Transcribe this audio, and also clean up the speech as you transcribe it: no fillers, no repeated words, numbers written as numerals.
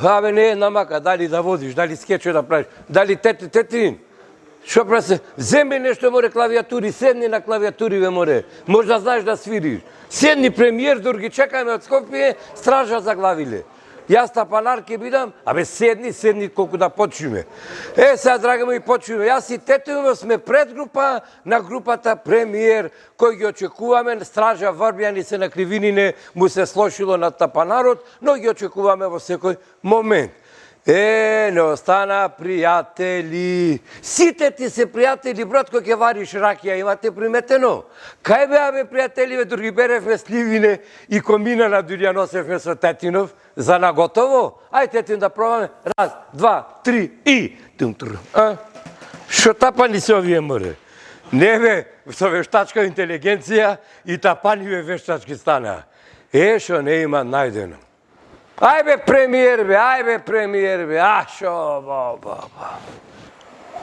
Абе, не е намака, дали да водиш, дали скече да правиш, дали тети. Шо прасе, земе нешто море клавиатури, седни на клавиатури ве море. Може да знаеш да свириш. Седни премиер, дор ги чекаме од Скопје, стража заглавиле. Јас тапанар ке бидам, абе седни колку да почнеме. Сега, драги мои, почнеме. Јас и тетовиме сме предгрупа на групата премиер, кој ги очекуваме, стража Врбјани се на кривинине, му се слошило на тапанарот, но ги очекуваме во секој момент. Не остана пријатели. Сите ти се пријатели, брат, кој ќе вариш ракија, имате приметено? Кај беа бе пријателиве, други беревме сливине и комина на дури ја носевме со Тетинов, за наготово? Ај, Тетин, да пробаме. Раз, два, три и... Шо тапани се овие море? Не бе, со вештачка интелигенција и тапаниве вештачки стана. Шо не има најдено. Ај бе премиер бе, шо,